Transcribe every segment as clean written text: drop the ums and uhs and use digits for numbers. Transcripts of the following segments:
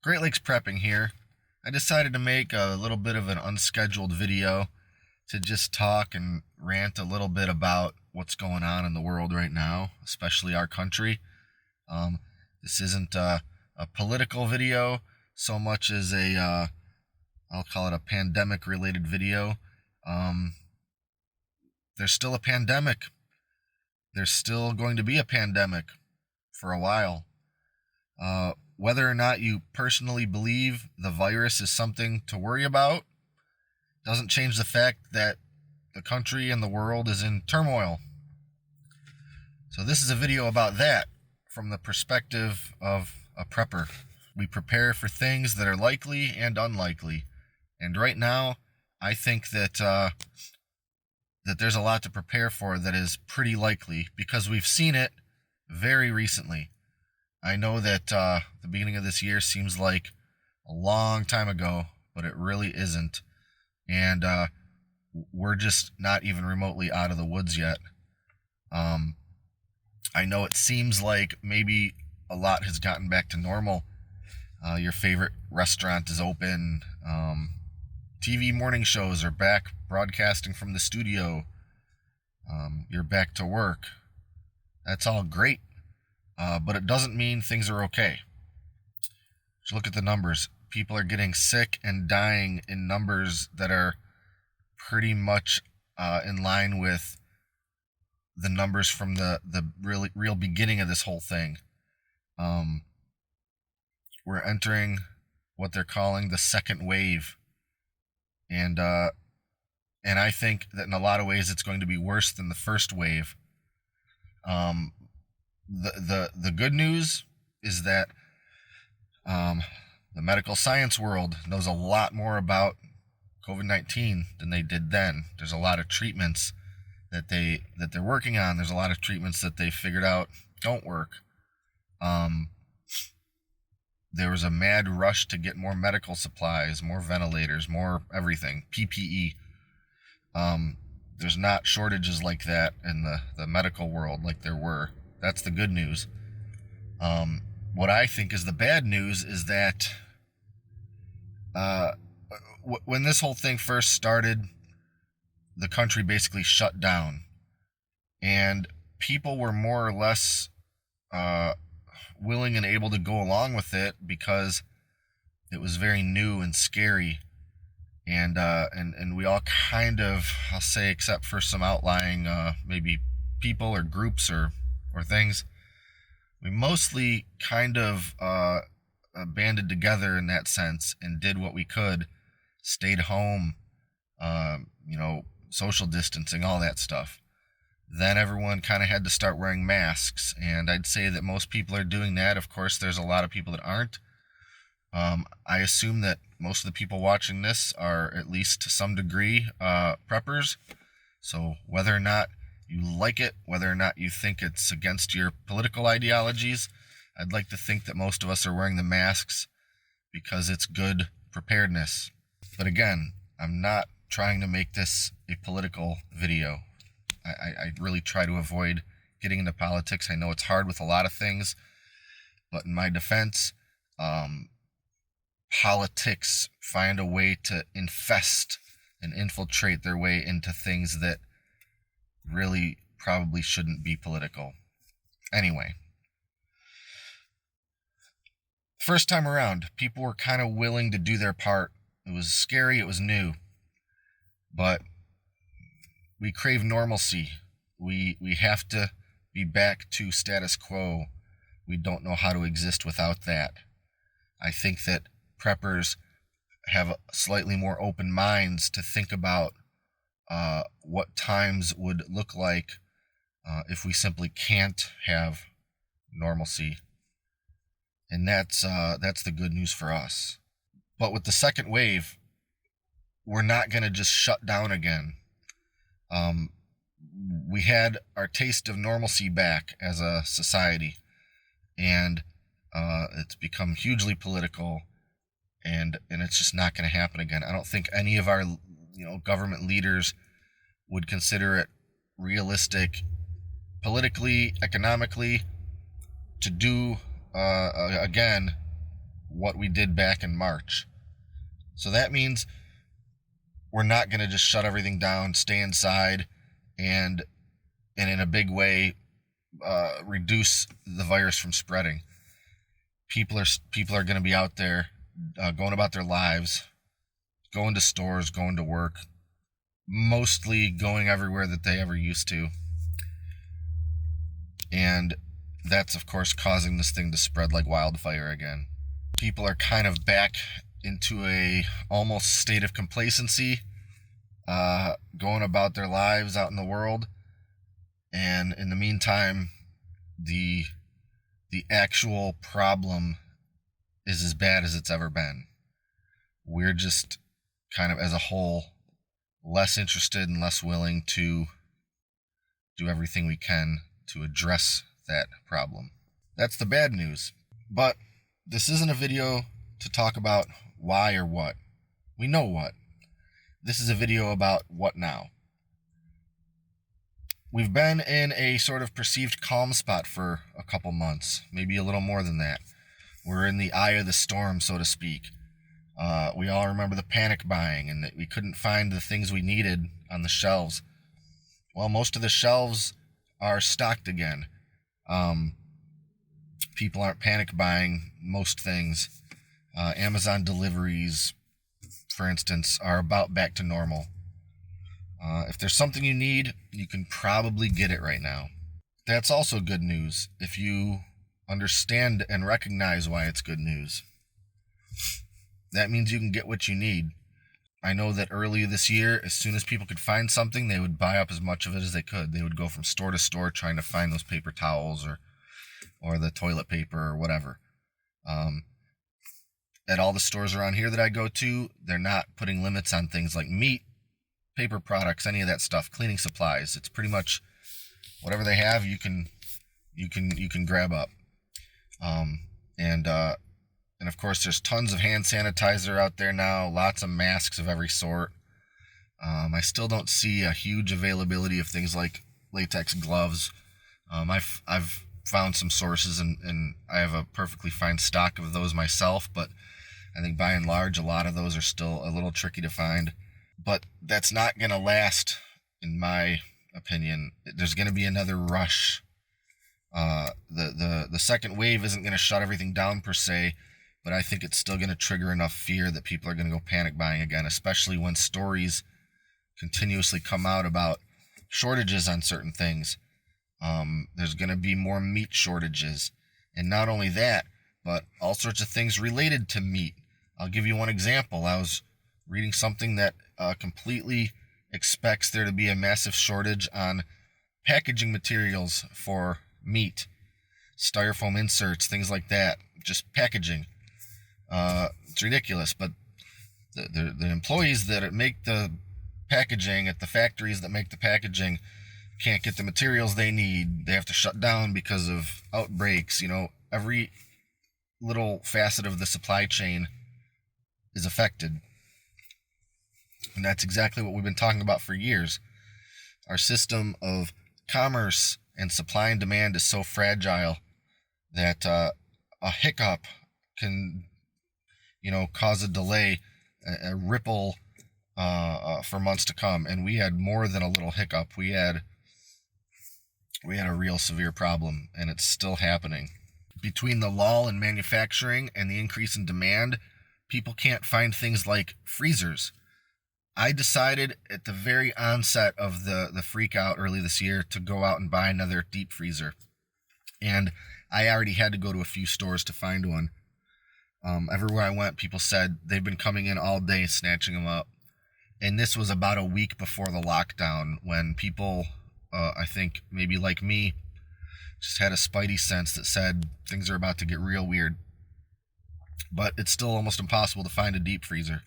Great Lakes Prepping here. I decided to make a little bit of an unscheduled video to just talk and rant a little bit about what's going on in the world right now, especially our country. Um, this isn't a political video so much as I'll call it a pandemic related video. Um, there's still a pandemic. There's still going to be a pandemic for a while. Whether or not you personally believe the virus is something to worry about doesn't change the fact that the country and the world is in turmoil. So this is a video about that from the perspective of a prepper. We prepare for things that are likely and unlikely. And right now, I think that there's a lot to prepare for that is pretty likely because we've seen it very recently. I know that the beginning of this year seems like a long time ago, but it really isn't. And we're just not even remotely out of the woods yet. I know it seems like maybe a lot has gotten back to normal. Your favorite restaurant is open. TV morning shows are back broadcasting from the studio. You're back to work. That's all great. But it doesn't mean things are okay. Just look at the numbers. People are getting sick and dying in numbers that are pretty much in line with the numbers from the real beginning of this whole thing. We're entering what they're calling the second wave, and I think that in a lot of ways it's going to be worse than the first wave. The good news is that the medical science world knows a lot more about COVID-19 than they did then. There's a lot of treatments that they're working on. There's a lot of treatments that they figured out don't work. There was a mad rush to get more medical supplies, more ventilators, more everything, PPE. There's not shortages like that in the medical world like there were. That's the good news. What I think is the bad news is that when this whole thing first started, the country basically shut down, and people were more or less willing and able to go along with it because it was very new and scary, and we all kind of, I'll say, except for some outlying maybe people or groups or things, we mostly kind of banded together in that sense and did what we could, stayed home, social distancing, all that stuff. Then everyone kind of had to start wearing masks, and I'd say that most people are doing that. Of course, there's a lot of people that aren't. I assume that most of the people watching this are at least to some degree preppers. So whether or not you like it, whether or not you think it's against your political ideologies, I'd like to think that most of us are wearing the masks because it's good preparedness. But again, I'm not trying to make this a political video. I really try to avoid getting into politics. I know it's hard with a lot of things, but in my defense, politics find a way to infest and infiltrate their way into things that really probably shouldn't be political. Anyway, first time around, people were kind of willing to do their part. It was scary, it was new, but we crave normalcy. We have to be back to status quo. We don't know how to exist without that. I think that preppers have slightly more open minds to think about what times would look like if we simply can't have normalcy. And that's the good news for us. But with the second wave, we're not going to just shut down again. We had our taste of normalcy back as a society, and it's become hugely political, and it's just not going to happen again. I don't think any of our government leaders would consider it realistic politically, economically, to do again what we did back in March. So that means we're not going to just shut everything down, stay inside, and in a big way reduce the virus from spreading. People are going to be out there going about their lives, going to stores, going to work, mostly going everywhere that they ever used to. And that's, of course, causing this thing to spread like wildfire again. People are kind of back into a almost state of complacency, going about their lives out in the world. And in the meantime, the actual problem is as bad as it's ever been. We're just kind of, as a whole, less interested and less willing to do everything we can to address that problem. That's the bad news. But this isn't a video to talk about why or what. We know what. This is a video about what now. We've been in a sort of perceived calm spot for a couple months, maybe a little more than that. We're in the eye of the storm, so to speak. We all remember the panic buying and that we couldn't find the things we needed on the shelves. Well, most of the shelves are stocked again. People aren't panic buying most things. Amazon deliveries, for instance, are about back to normal. If there's something you need, you can probably get it right now. That's also good news if you understand and recognize why it's good news. That means you can get what you need. I know that earlier this year, as soon as people could find something, they would buy up as much of it as they could. They would go from store to store trying to find those paper towels or the toilet paper or whatever. At all the stores around here that I go to, they're not putting limits on things like meat, paper products, any of that stuff, cleaning supplies. It's pretty much whatever they have, you can grab up. And of course, there's tons of hand sanitizer out there now, lots of masks of every sort. I still don't see a huge availability of things like latex gloves. I've found some sources and I have a perfectly fine stock of those myself, but I think by and large, a lot of those are still a little tricky to find. But that's not going to last, in my opinion. There's going to be another rush. The second wave isn't going to shut everything down per se, but I think it's still going to trigger enough fear that people are going to go panic buying again, especially when stories continuously come out about shortages on certain things. There's going to be more meat shortages. And not only that, but all sorts of things related to meat. I'll give you one example. I was reading something that completely expects there to be a massive shortage on packaging materials for meat, styrofoam inserts, things like that, just packaging. It's ridiculous, but the employees that make the packaging at the factories that make the packaging can't get the materials they need. They have to shut down because of outbreaks. Every little facet of the supply chain is affected. And that's exactly what we've been talking about for years. Our system of commerce and supply and demand is so fragile that a hiccup can, cause a delay, a ripple for months to come. And we had more than a little hiccup. We had a real severe problem, and it's still happening. Between the lull in manufacturing and the increase in demand, people can't find things like freezers. I decided at the very onset of the freak out early this year to go out and buy another deep freezer. And I already had to go to a few stores to find one. Everywhere I went, people said they've been coming in all day snatching them up. And this was about a week before the lockdown, when people, I think maybe like me, just had a spidey sense that said things are about to get real weird. But it's still almost impossible to find a deep freezer.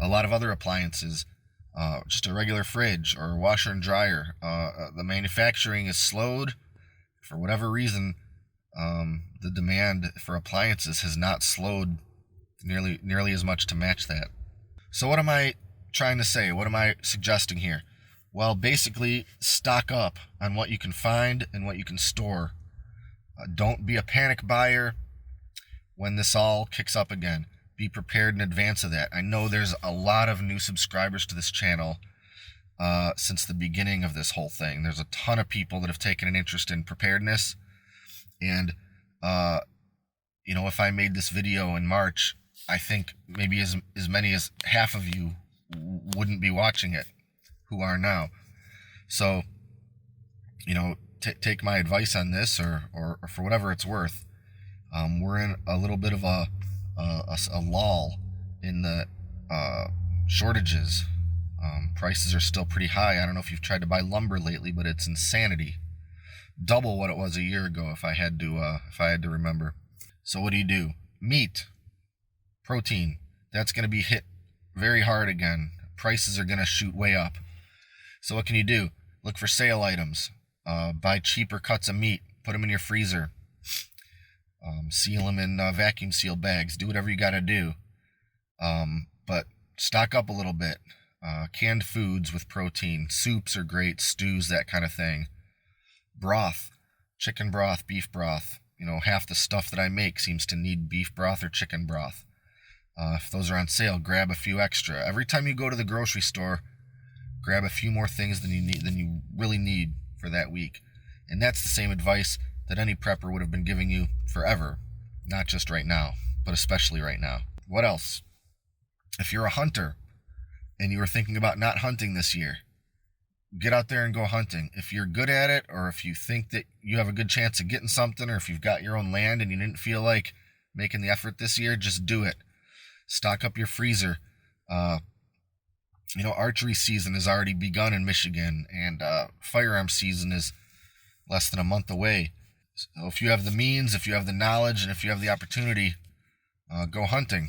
A lot of other appliances, just a regular fridge or washer and dryer, the manufacturing is slowed. For whatever reason, the demand for appliances has not slowed nearly as much to match that. So what am I trying to say? What am I suggesting here? Well, basically, stock up on what you can find and what you can store. Don't be a panic buyer. when this all kicks up again. Be prepared in advance of that. I know there's a lot of new subscribers to this channel since the beginning of this whole thing. There's a ton of people that have taken an interest in preparedness. And, if I made this video in March, I think maybe as many as half of you wouldn't be watching it who are now. So, take my advice on this or for whatever it's worth. We're in a little bit of a lull in the shortages. Prices are still pretty high. I don't know if you've tried to buy lumber lately, but it's insanity. Double what it was a year ago, if I had to remember. So what do? Meat, protein. That's going to be hit very hard again. Prices are going to shoot way up. So what can you do? Look for sale items. Buy cheaper cuts of meat. Put them in your freezer. Seal them in vacuum seal bags. Do whatever you got to do. But stock up a little bit. Canned foods with protein. Soups are great. Stews, that kind of thing. Broth. Chicken broth, beef broth. Half the stuff that I make seems to need beef broth or chicken broth. If those are on sale, grab a few extra. Every time you go to the grocery store, grab a few more things than you really need for that week. And that's the same advice that any prepper would have been giving you forever. Not just right now, but especially right now. What else? If you're a hunter and you are thinking about not hunting this year, get out there and go hunting. If you're good at it, or if you think that you have a good chance of getting something, or if you've got your own land and you didn't feel like making the effort this year, just do it. Stock up your freezer. Archery season has already begun in Michigan, and firearm season is less than a month away. So if you have the means, if you have the knowledge, and if you have the opportunity, go hunting.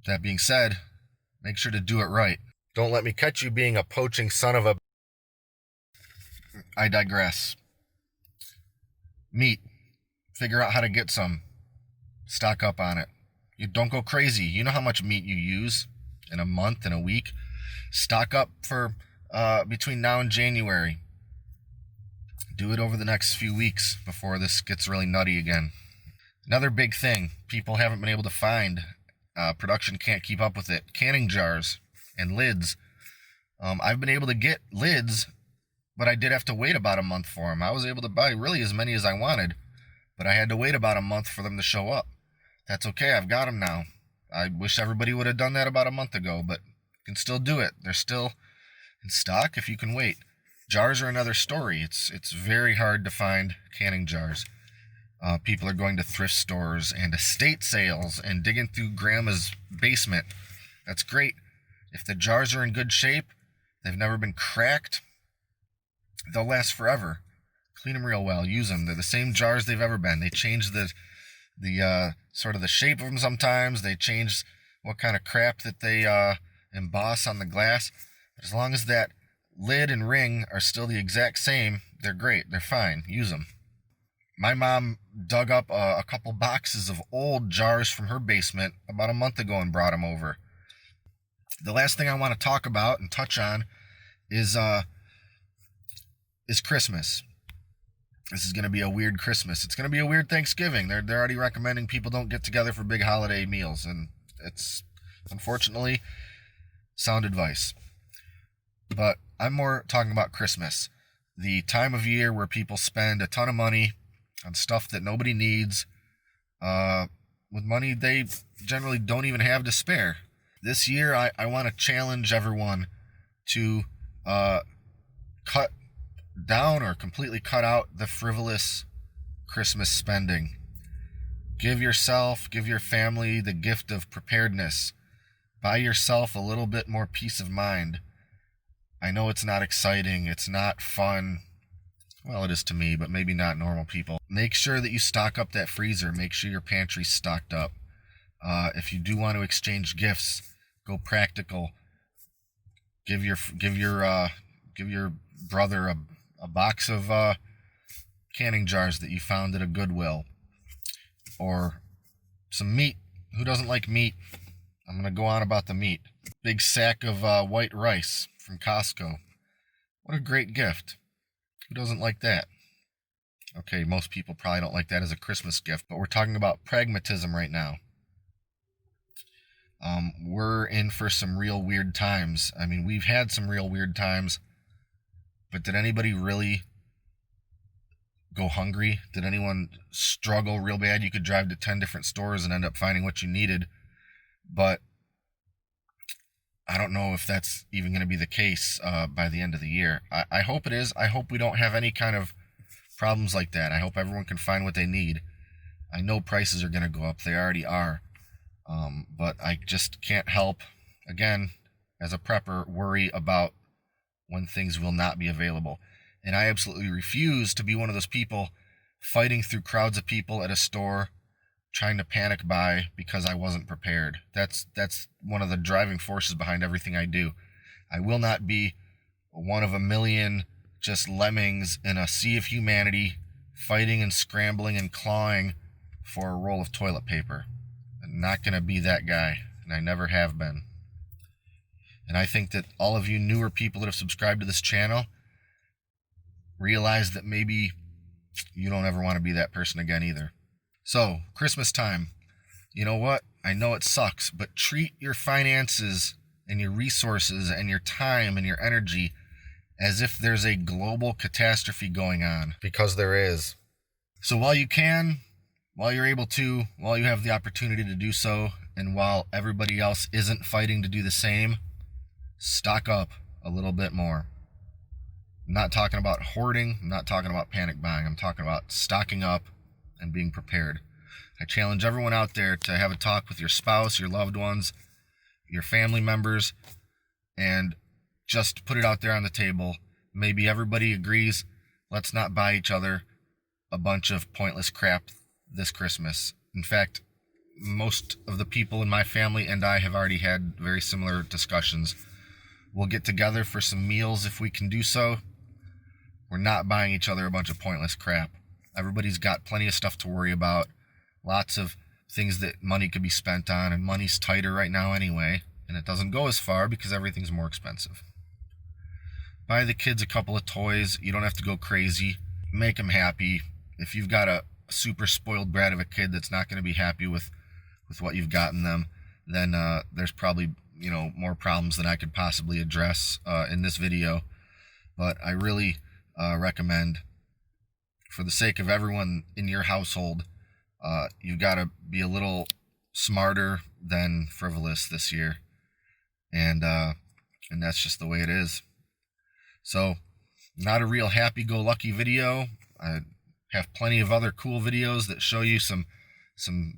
That being said, make sure to do it right. Don't let me catch you being a poaching son of a... I digress. Meat. Figure out how to get some. Stock up on it. You don't go crazy. You know how much meat you use in a month, in a week. Stock up for between now and January. Do it over the next few weeks before this gets really nutty again. Another big thing people haven't been able to find. Production can't keep up with it. Canning jars and lids. I've been able to get lids, but I did have to wait about a month for them. I was able to buy really as many as I wanted, but I had to wait about a month for them to show up. That's okay, I've got them now. I wish everybody would have done that about a month ago, but you can still do it. They're still in stock if you can wait. Jars are another story. It's very hard to find canning jars. People are going to thrift stores and estate sales and digging through grandma's basement. That's great. If the jars are in good shape, they've never been cracked, they'll last forever. Clean them real well. Use them. They're the same jars they've ever been. They change the sort of the shape of them sometimes. They change what kind of crap that they emboss on the glass. But as long as that lid and ring are still the exact same, they're great. They're fine. Use them. My mom dug up a couple boxes of old jars from her basement about a month ago and brought them over. The last thing I want to talk about and touch on is Christmas. This is going to be a weird Christmas. It's going to be a weird Thanksgiving. They're already recommending people don't get together for big holiday meals, and it's unfortunately sound advice. But I'm more talking about Christmas, the time of year where people spend a ton of money on stuff that nobody needs, with money they generally don't even have to spare. This year, I want to challenge everyone to cut down or completely cut out the frivolous Christmas spending. Give yourself, give your family the gift of preparedness. Buy yourself a little bit more peace of mind. I know it's not exciting, it's not fun. Well, it is to me, but maybe not normal people. Make sure that you stock up that freezer. Make sure your pantry's stocked up. If you do want to exchange gifts, go practical. Give your brother a box of canning jars that you found at a Goodwill, or some meat. Who doesn't like meat? I'm gonna go on about the meat. Big sack of white rice from Costco. What a great gift. Who doesn't like that? Okay, most people probably don't like that as a Christmas gift, but we're talking about pragmatism right now. We're in for some real weird times. I mean, we've had some real weird times, but did anybody really go hungry? Did anyone struggle real bad? You could drive to 10 different stores and end up finding what you needed, but I don't know if that's even going to be the case by the end of the year. I hope it is. I hope we don't have any kind of problems like that. I hope everyone can find what they need. I know prices are going to go up. They already are. But I just can't help, again, as a prepper, worry about when things will not be available. And I absolutely refuse to be one of those people fighting through crowds of people at a store trying to panic buy because I wasn't prepared. That's one of the driving forces behind everything I do. I will not be one of a million just lemmings in a sea of humanity fighting and scrambling and clawing for a roll of toilet paper. I'm not going to be that guy, and I never have been. And I think that all of you newer people that have subscribed to this channel realize that maybe you don't ever want to be that person again either. So, Christmas time. You know what? I know it sucks, but treat your finances and your resources and your time and your energy as if there's a global catastrophe going on, because there is. So while you can, while you're able to, while you have the opportunity to do so, and while everybody else isn't fighting to do the same, stock up a little bit more. I'm not talking about hoarding. I'm not talking about panic buying. I'm talking about stocking up and being prepared. I challenge everyone out there to have a talk with your spouse, your loved ones, your family members, and just put it out there on the table. Maybe everybody agrees, let's not buy each other a bunch of pointless crap this Christmas. In fact, most of the people in my family and I have already had very similar discussions. We'll get together for some meals if we can do so. We're not buying each other a bunch of pointless crap. Everybody's got plenty of stuff to worry about. Lots of things that money could be spent on, and money's tighter right now anyway, and it doesn't go as far because everything's more expensive. Buy the kids a couple of toys. You don't have to go crazy. Make them happy. If you've got a super spoiled brat of a kid that's not going to be happy with what you've gotten them, then there's probably more problems than I could possibly address in this video. But I really recommend, for the sake of everyone in your household, you've got to be a little smarter than frivolous this year, and that's just the way it is. So, not a real happy-go-lucky video. I have plenty of other cool videos that show you some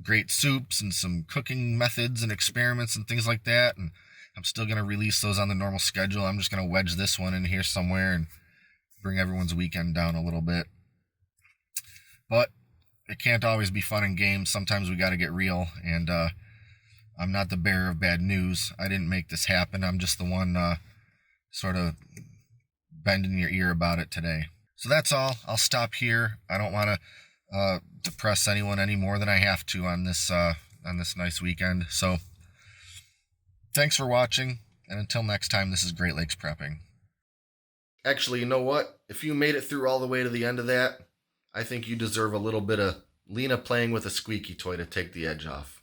great soups and some cooking methods and experiments and things like that, and I'm still going to release those on the normal schedule. I'm just going to wedge this one in here somewhere and bring everyone's weekend down a little bit. But it can't always be fun and games. Sometimes we got to get real, and I'm not the bearer of bad news. I didn't make this happen. I'm just the one sort of bending your ear about it today. So that's all. I'll stop here. I don't want to depress anyone any more than I have to on this nice weekend. So thanks for watching, and until next time, this is Great Lakes Prepping. Actually, you know what? If you made it through all the way to the end of that, I think you deserve a little bit of Lena playing with a squeaky toy to take the edge off.